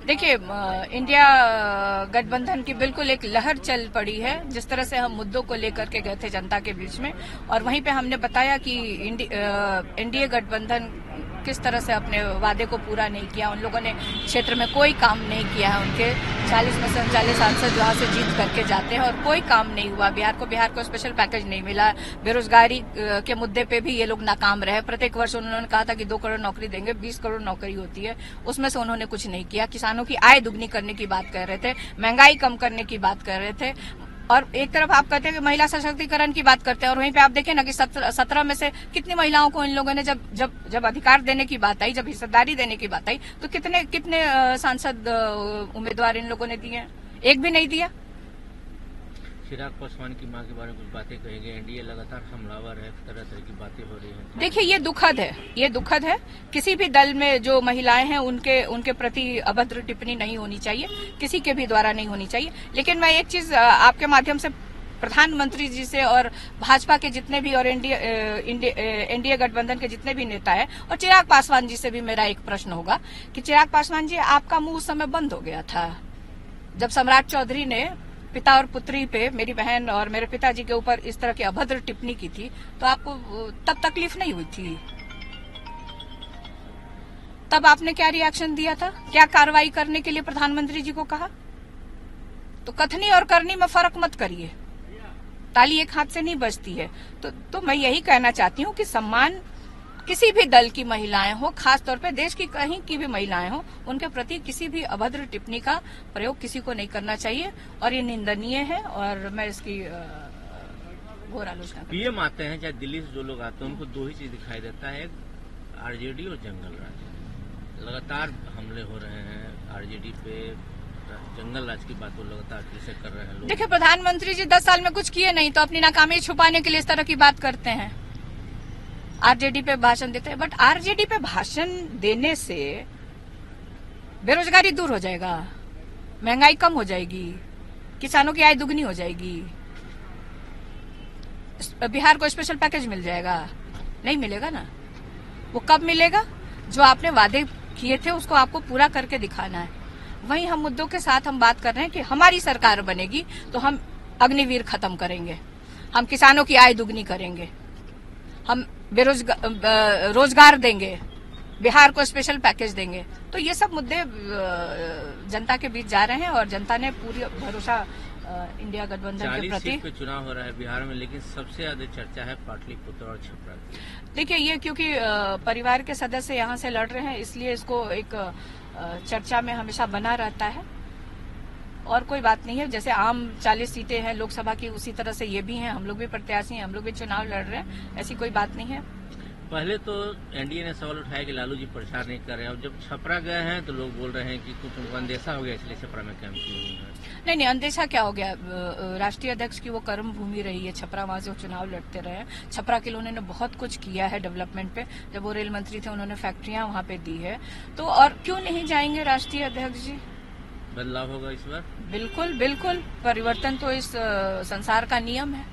देखिए, इंडिया गठबंधन की बिल्कुल एक लहर चल पड़ी है। जिस तरह से हम मुद्दों को लेकर के गए थे जनता के बीच में, और वहीं पे हमने बताया कि एनडीए गठबंधन किस तरह से अपने वादे को पूरा नहीं किया। उन लोगों ने क्षेत्र में कोई काम नहीं किया है। उनके 40 में से 39 सांसद वहां से जीत करके जाते हैं और कोई काम नहीं हुआ। बिहार को स्पेशल पैकेज नहीं मिला। बेरोजगारी के मुद्दे पे भी ये लोग नाकाम रहे। प्रत्येक वर्ष उन्होंने कहा था कि 2 करोड़ नौकरी देंगे, 20 करोड़ नौकरी होती है, उसमें से उन्होंने कुछ नहीं किया। किसानों की आय दुगनी करने की बात कर रहे थे, महंगाई कम करने की बात कर रहे थे, और एक तरफ आप कहते हैं कि महिला सशक्तिकरण की बात करते हैं, और वहीं पे आप देखें ना कि 17 में से कितनी महिलाओं को इन लोगों ने जब अधिकार देने की बात आई, जब हिस्सेदारी देने की बात आई, तो कितने सांसद उम्मीदवार इन लोगों ने दिए? एक भी नहीं दिया। चिराग पासवान की मां के बारे में कुछ बातें कही गई। एनडीए लगातार हमलावर है, तरह तरह की बातें हो रही हैं। देखिए, ये दुखद है। किसी भी दल में जो महिलाएं हैं उनके प्रति अभद्र टिप्पणी नहीं होनी चाहिए, किसी के भी द्वारा नहीं होनी चाहिए। लेकिन मैं एक चीज आपके माध्यम से प्रधानमंत्री जी से और भाजपा के जितने भी और एनडीए गठबंधन के जितने भी नेता हैं, और चिराग पासवान जी से भी मेरा एक प्रश्न होगा कि चिराग पासवान जी, आपका मुंह उस समय बंद हो गया था जब सम्राट चौधरी ने पिता और पुत्री पे, मेरी बहन और मेरे पिताजी के ऊपर इस तरह की अभद्र टिप्पणी की थी, तो आपको तब तकलीफ नहीं हुई थी? तब आपने क्या रिएक्शन दिया था? क्या कार्रवाई करने के लिए प्रधानमंत्री जी को कहा? तो कथनी और करनी में फर्क मत करिए। ताली एक हाथ से नहीं बजती है। तो मैं यही कहना चाहती हूँ कि सम्मान किसी भी दल की महिलाएं हो, खास तौर पे देश की कहीं की भी महिलाएं हो, उनके प्रति किसी भी अभद्र टिप्पणी का प्रयोग किसी को नहीं करना चाहिए, और ये निंदनीय है, और मैं इसकी घोर आलोचना। पीएम आते हैं, चाहे दिल्ली से जो लोग आते हैं, उनको 2 ही चीज दिखाई देता है, आरजेडी और जंगल राज। लगातार हमले हो रहे हैं आरजेडी पे, जंगल राज की बात वो लगातार फिर से कर रहे हैं लोग। देखिए, प्रधानमंत्री जी 10 साल में कुछ किए नहीं, तो अपनी नाकामी छुपाने के लिए इस तरह की बात करते हैं, आरजेडी पे भाषण देते हैं। बट आरजेडी पे भाषण देने से बेरोजगारी दूर हो जाएगा, महंगाई कम हो जाएगी, किसानों की आय दुगनी हो जाएगी, बिहार को स्पेशल पैकेज मिल जाएगा? नहीं मिलेगा ना। वो कब मिलेगा? जो आपने वादे किए थे उसको आपको पूरा करके दिखाना है। वहीं हम मुद्दों के साथ हम बात कर रहे हैं कि हमारी सरकार बनेगी तो हम अग्निवीर खत्म करेंगे, हम किसानों की आय दुगनी करेंगे, हम रोजगार देंगे, बिहार को स्पेशल पैकेज देंगे। तो ये सब मुद्दे जनता के बीच जा रहे हैं, और जनता ने पूरी भरोसा इंडिया गठबंधन के प्रति। 40 सीट पे चुनाव हो रहा है बिहार में, लेकिन सबसे ज्यादा चर्चा है पाटलिपुत्र और छपरा की। देखिए, ये क्योंकि परिवार के सदस्य यहाँ से लड़ रहे हैं, इसलिए इसको एक चर्चा में हमेशा बना रहता है, और कोई बात नहीं है। जैसे आम 40 सीटें हैं लोकसभा की, उसी तरह से ये भी हैं। हम लोग भी प्रत्याशी हैं, हम लोग भी चुनाव लड़ रहे हैं, ऐसी कोई बात नहीं है। पहले तो एनडीए ने सवाल उठाया कि लालू जी प्रचार नहीं कर रहे हैं, और जब छपरा गए हैं तो लोग बोल रहे हैं कि कुछ उनको अंदेशा हो गया इसलिए छपरा में कैंप किए हुए हैं। नहीं, अंदेशा क्या हो गया? राष्ट्रीय अध्यक्ष की वो कर्म भूमि रही है छपरा, वहां से वो चुनाव लड़ते रहे हैं। छपरा के लिए उन्होंने बहुत कुछ किया है डेवलपमेंट पे। जब वो रेल मंत्री थे, उन्होंने फैक्ट्रियां वहां पे दी है, तो और क्यों नहीं जाएंगे राष्ट्रीय अध्यक्ष जी? बदलाव होगा इस बार? बिल्कुल, परिवर्तन तो इस संसार का नियम है।